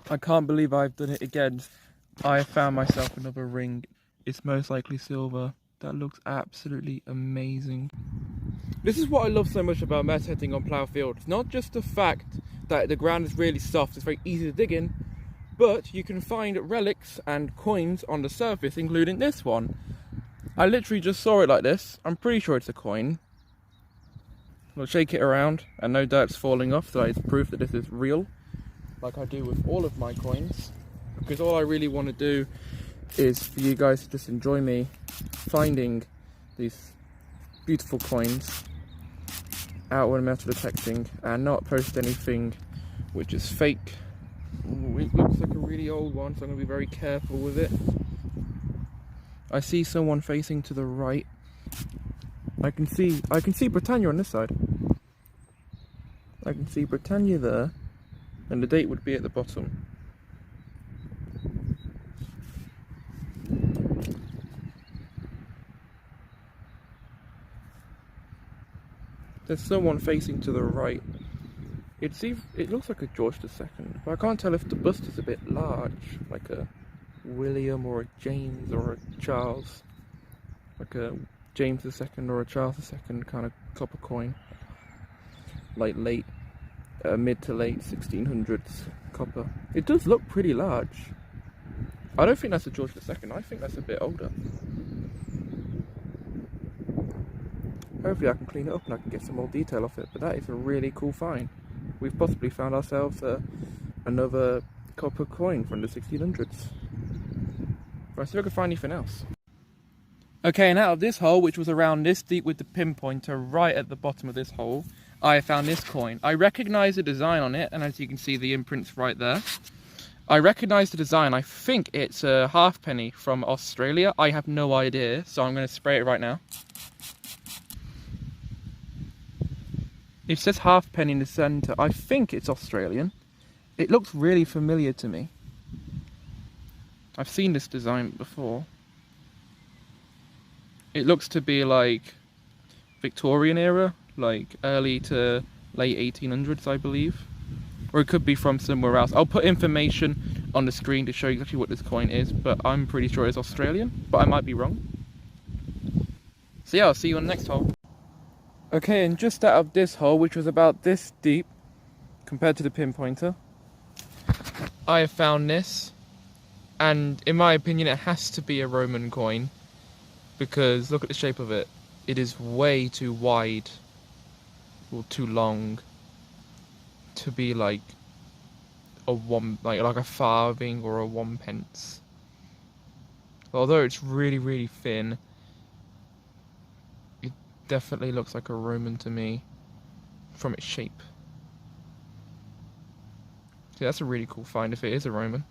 I can't believe I've done it again. I found myself another ring. It's most likely silver. That looks absolutely amazing. This is what I love so much about meta hitting on plough fields. Not just the fact that the ground is really soft, it's very easy to dig in, but you can find relics and coins on the surface, including this one. I literally just saw it like this. I'm pretty sure it's a coin. We'll shake it around, and no doubt it's falling off, so it's proof that this is real, like I do with all of my coins. Because all I really want to do is for you guys to just enjoy me finding these beautiful coins out when metal detecting, and not post anything which is fake. Ooh, it looks like a really old one, so I'm going to be very careful with it. I see someone facing to the right. I can see Britannia on this side. I can see Britannia there, and the date would be at the bottom. There's someone facing to the right. It looks like a George II, but I can't tell if the bust is a bit large, like a William or a James or a Charles, like a James II or a Charles II kind of copper coin, like mid to late 1600s copper. It does look pretty large. I don't think that's a George II. I think that's a bit older. Hopefully I can clean it up and I can get some more detail off it, but that is a really cool find. We've possibly found ourselves another copper coin from the 1600s. Right, see if I can find anything else. Okay, and out of this hole, which was around this deep with the pinpointer right at the bottom of this hole, I found this coin. I recognise the design on it, and as you can see the imprint's right there. I recognise the design. I think it's a halfpenny from Australia. I have no idea, so I'm going to spray it right now. It says halfpenny in the centre. I think it's Australian. It looks really familiar to me. I've seen this design before. It looks to be like Victorian era, like early to late 1800s, I believe. Or it could be from somewhere else. I'll put information on the screen to show you exactly what this coin is, but I'm pretty sure it's Australian, but I might be wrong. So yeah, I'll see you on the next hole. Okay, and just out of this hole, which was about this deep compared to the pinpointer, I have found this, and in my opinion it has to be a Roman coin, because look at the shape of it. It is way too wide, or too long, to be like a like a farthing or a 1 pence. Although it's really, really thin, it definitely looks like a Roman to me from its shape. So that's a really cool find if it is a Roman.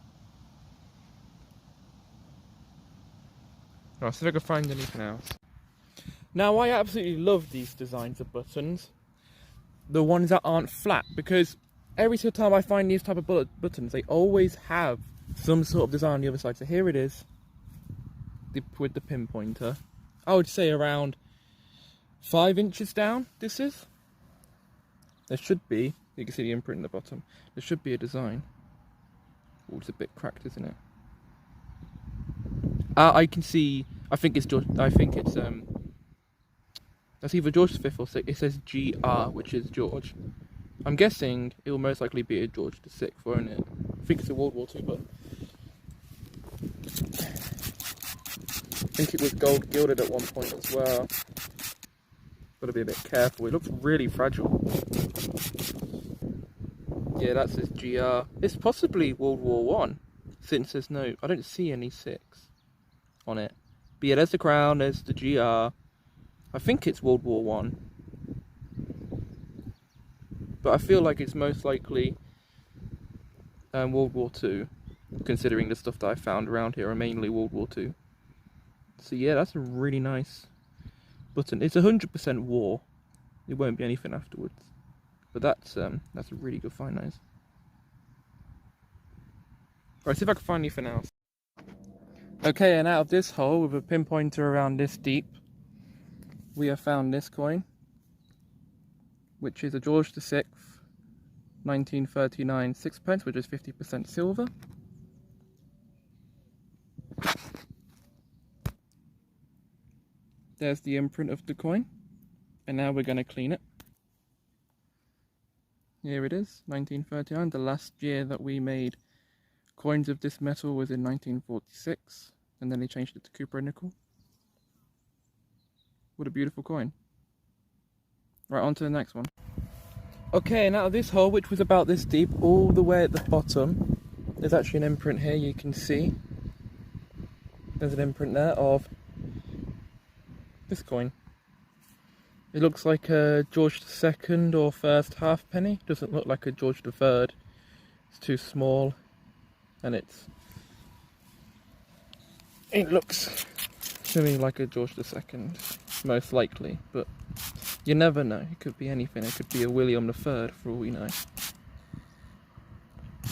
Alright, see if I can find anything else. Now I absolutely love these designs of buttons. The ones that aren't flat, because every single time I find these type of buttons, they always have some sort of design on the other side. So here it is, with the pinpointer. I would say around 5 inches down, this is. There should be, you can see the imprint in the bottom, there should be a design. Oh, it's a bit cracked, isn't it? I can see, I think it's George, that's either George V or VI. It says GR, which is George. I'm guessing it will most likely be a George VI, won't it? I think it's a World War II, but I think it was gold gilded at one point as well. Got to be a bit careful. It looks really fragile. Yeah, that says GR. It's possibly World War I, since there's no, I don't see any 6 on it. But yeah, there's the crown, there's the GR. I think it's World War I. But I feel like it's most likely World War II, considering the stuff that I found around here are mainly World War II. So yeah, that's a really nice button. It's 100% war. It won't be anything afterwards. But that's a really good find, that is. Right, see if I can find anything else. Okay, and out of this hole with a pinpointer around this deep, we have found this coin, which is a George VI, 1939 sixpence, which is 50% silver. There's the imprint of the coin, and now we're going to clean it. Here it is, 1939. The last year that we made coins of this metal was in 1946, and then they changed it to copper and nickel. What a beautiful coin. Right, on to the next one. Okay, and out of this hole, which was about this deep, all the way at the bottom, there's actually an imprint here, you can see. There's an imprint there of this coin. It looks like a George II or first halfpenny. Doesn't look like a George III. It's too small, and it looks to me like a George II, most likely, but you never know. It could be anything. It could be a William III for all we know.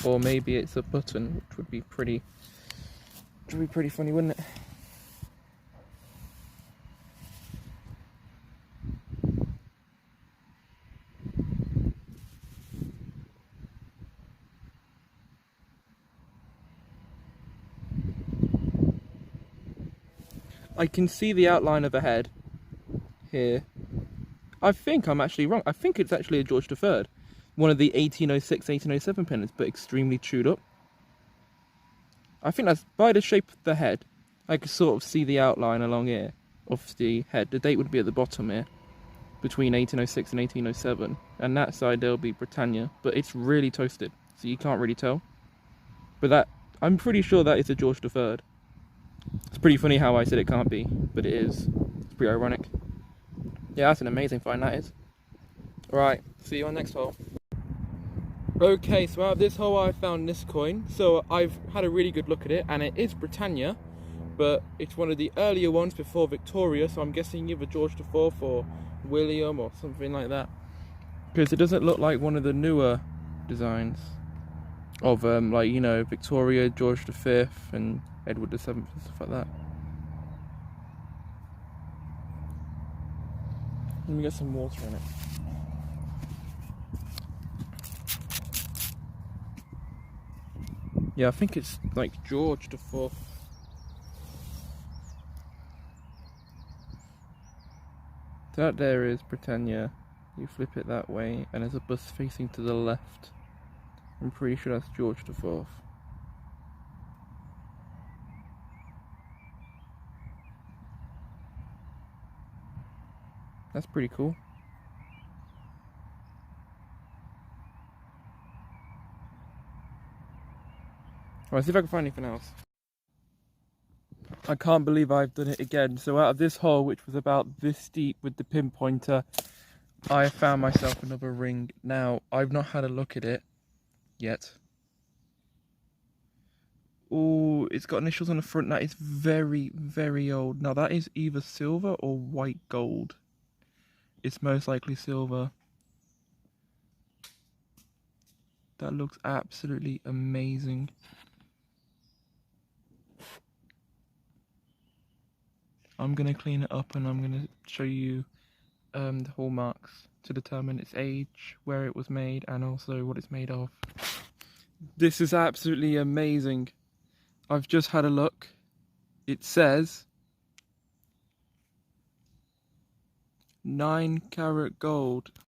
Or maybe it's a button, which would be pretty funny, wouldn't it? I can see the outline of a head here. I think I'm actually wrong. I think it's actually a George III. One of the 1806, 1807 pennies, but extremely chewed up. I think that's by the shape of the head. I could sort of see the outline along here of the head. The date would be at the bottom here, between 1806 and 1807. And that side there'll be Britannia, but it's really toasted, so you can't really tell. But that, I'm pretty sure that is a George III. It's pretty funny how I said it can't be, but it is. It's pretty ironic. Yeah, that's an amazing find, that is. Right, see you on the next hole. Okay, so out of this hole I found this coin. So I've had a really good look at it, and it is Britannia, but it's one of the earlier ones before Victoria, so I'm guessing either George IV or William or something like that. Because it doesn't look like one of the newer designs of, like, you know, Victoria, George V, and Edward VII and stuff like that. Let me get some water in it. Yeah, I think it's like George IV. That there is Britannia. You flip it that way, and there's a bus facing to the left. I'm pretty sure that's George IV. That's pretty cool. Alright, see if I can find anything else. I can't believe I've done it again. So out of this hole, which was about this deep with the pinpointer, I found myself another ring. Now, I've not had a look at it yet. Oh, it's got initials on the front. That is very, very old. Now, that is either silver or white gold. It's most likely silver. That looks absolutely amazing. I'm going to clean it up, and I'm going to show you the hallmarks to determine its age, where it was made, and also what it's made of. This is absolutely amazing. I've just had a look. It says 9 karat gold.